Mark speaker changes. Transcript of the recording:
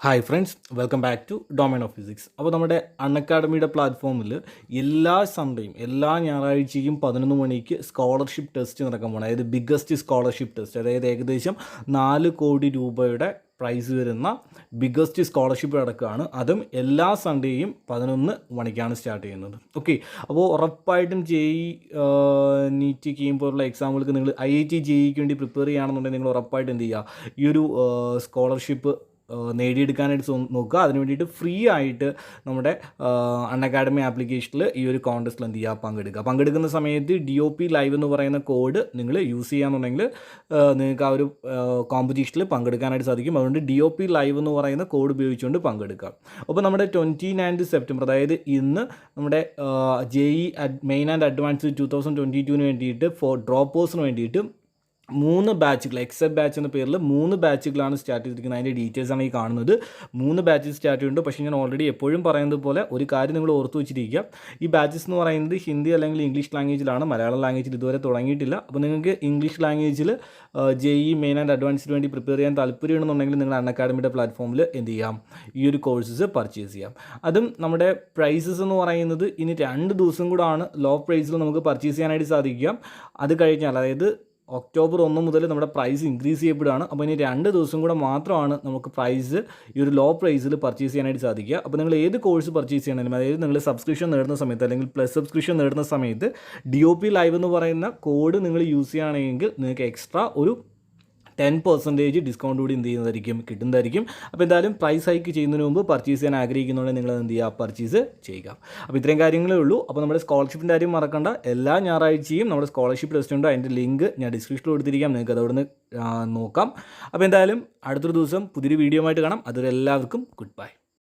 Speaker 1: Hi friends, welcome back to domain of physics. അപ്പോൾ നമ്മുടെ അൺഅക്കാഡമിയുടെ പ്ലാറ്റ്ഫോമിൽ എല്ലാ സൺഡേയും എല്ലാ ഞായറാഴ്ചയും 11 മണിക്ക് സ്കോളർഷിപ്പ് ടെസ്റ്റ് നടക്കാൻ പോകണം. അതായത് ബിഗ്ഗസ്റ്റ് സ്കോളർഷിപ്പ് ടെസ്റ്റ്, അതായത് ഏകദേശം 4 കോടി രൂപയുടെ പ്രൈസ് വരുന്ന ബിഗ്ഗസ്റ്റ് സ്കോളർഷിപ്പ് നടക്കുകയാണ്. അതും എല്ലാ സൺഡേയും 11 മണിക്കാണ് സ്റ്റാർട്ട് ചെയ്യുന്നത്. ഓക്കെ, അപ്പോൾ ഉറപ്പായിട്ടും നീറ്റ് പോലുള്ള എക്സാമുകൾക്ക് നിങ്ങൾ IIT JEEക്ക് വേണ്ടി പ്രിപ്പയർ ചെയ്യുകയാണെന്നുണ്ടെങ്കിൽ നിങ്ങൾ ഉറപ്പായിട്ട് എന്ത് ചെയ്യുക, ഈ ഒരു സ്കോളർഷിപ്പ് നേടിയെടുക്കാനായിട്ട് നോക്കുക. അതിന് വേണ്ടിയിട്ട് ഫ്രീ ആയിട്ട് നമ്മുടെ അൺഅക്കാഡമി ആപ്ലിക്കേഷനിൽ ഈ ഒരു കോൺടെസ്റ്റിൽ എന്ത് ചെയ്യുക, പങ്കെടുക്കുന്ന സമയത്ത് DOP ലൈവ് എന്ന് പറയുന്ന കോഡ് നിങ്ങൾ യൂസ് ചെയ്യാന്നുണ്ടെങ്കിൽ നിങ്ങൾക്ക് ആ ഒരു കോമ്പറ്റീഷനിൽ പങ്കെടുക്കാനായിട്ട് സാധിക്കും. അതുകൊണ്ട് DOP ലൈവ് എന്ന് പറയുന്ന കോഡ് ഉപയോഗിച്ചുകൊണ്ട് പങ്കെടുക്കുക. അപ്പോൾ നമ്മുടെ 29 സെപ്റ്റംബർ, അതായത് ഇന്ന് നമ്മുടെ JEE മെയിൻ ആൻഡ് അഡ്വാൻസ്ഡ് 2022 വേണ്ടിയിട്ട് ഡ്രോപ്പേഴ്സിന് വേണ്ടിയിട്ട് 3 ബാച്ചുകൾ, എക്സെപ്റ്റ് ബാച്ച് എന്ന പേരിൽ 3 ബാച്ചുകളാണ് സ്റ്റാർട്ട് ചെയ്തിരിക്കുന്നത്. അതിൻ്റെ ഡീറ്റെയിൽസാണ് ഈ കാണുന്നത്. 3 ബാച്ചസ് സ്റ്റാർട്ട് ചെയ്യുന്നുണ്ട്. പക്ഷേ ഞാൻ ഓൾറെഡി എപ്പോഴും പറയുന്നത് പോലെ ഒരു കാര്യം നിങ്ങൾ ഓർത്ത് വെച്ചിരിക്കുക, ഈ ബാച്ചസ് എന്ന് പറയുന്നത് ഹിന്ദി അല്ലെങ്കിൽ ഇംഗ്ലീഷ് ലാംഗ്വേജിലാണ്. മലയാളം ലാംഗ്വേജിൽ ഇതുവരെ തുടങ്ങിയിട്ടില്ല. അപ്പോൾ നിങ്ങൾക്ക് ഇംഗ്ലീഷ് ലാംഗ്വേജിൽ JEE മെയിൻ ആൻഡ് അഡ്വാൻസ്ഡ് വേണ്ടി പ്രിപ്പയർ ചെയ്യാൻ താല്പര്യമുണ്ടെന്നുണ്ടെങ്കിൽ നിങ്ങൾ അൺഅക്കാഡമിയുടെ പ്ലാറ്റ്ഫോമിൽ എന്ത് ചെയ്യാം, ഈ ഒരു കോഴ്സസ് പർച്ചേസ് ചെയ്യാം. അതും നമ്മുടെ പ്രൈസസ് എന്ന് പറയുന്നത് ഇനി 2 ദിവസം കൂടാണ് ലോ പ്രൈസിൽ നമുക്ക് പർച്ചേസ് ചെയ്യാനായിട്ട് സാധിക്കുക. അത് കഴിഞ്ഞാൽ, അതായത് ഒക്ടോബർ 1 മുതൽ നമ്മുടെ പ്രൈസ് ഇൻക്രീസ് ചെയ്യപ്പെടുകയാണ്. അപ്പോൾ ഇനി 2 ദിവസം കൂടെ മാത്രമാണ് നമുക്ക് പ്രൈസ് ഈ ഒരു ലോ പ്രൈസിൽ പർച്ചേസ് ചെയ്യാനായിട്ട് സാധിക്കുക. അപ്പോൾ നിങ്ങൾ ഏത് കോഴ്സ് പർച്ചേസ് ചെയ്യണമെങ്കിലും, അതായത് നിങ്ങൾ സബ്സ്ക്രിപ്ഷൻ നേടുന്ന സമയത്ത് അല്ലെങ്കിൽ പ്ലസ് സബ്സ്ക്രിപ്ഷൻ നേടുന്ന സമയത്ത് DOP ലൈവ് എന്ന് പറയുന്ന കോഡ് നിങ്ങൾ യൂസ് ചെയ്യുകയാണെങ്കിൽ നിങ്ങൾക്ക് എക്സ്ട്രാ ഒരു 10% ഡിസ്കൗണ്ട് കൂടി എന്ത് കിട്ടുന്നതായിരിക്കും. അപ്പോൾ എന്തായാലും പ്രൈസ് ഹൈക്ക് ചെയ്യുന്നതിന് മുമ്പ് പർച്ചേസ് ചെയ്യാൻ ആഗ്രഹിക്കുന്നുണ്ടെങ്കിൽ നിങ്ങൾ എന്ത് ചെയ്യുക, പർച്ചേസ് ചെയ്യുക. അപ്പോൾ ഇത്രയും കാര്യങ്ങളേ ഉള്ളൂ. അപ്പോൾ നമ്മുടെ സ്കോളർഷിപ്പിൻ്റെ കാര്യം മറക്കണ്ട. എല്ലാ ഞായറാഴ്ചയും നമ്മുടെ സ്കോളർഷിപ്പ് ടെസ്റ്റ് ഉണ്ട്. അതിൻ്റെ ലിങ്ക് ഞാൻ ഡിസ്ക്രിപ്ഷനിൽ കൊടുത്തിരിക്കാം, നിങ്ങൾക്ക് അതവിടെ നിന്ന് നോക്കാം. അപ്പോൾ എന്തായാലും അടുത്തൊരു ദിവസം പുതിയൊരു വീഡിയോ ആയിട്ട് കാണാം. അതുവരെ എല്ലാവർക്കും ഗുഡ് ബൈ.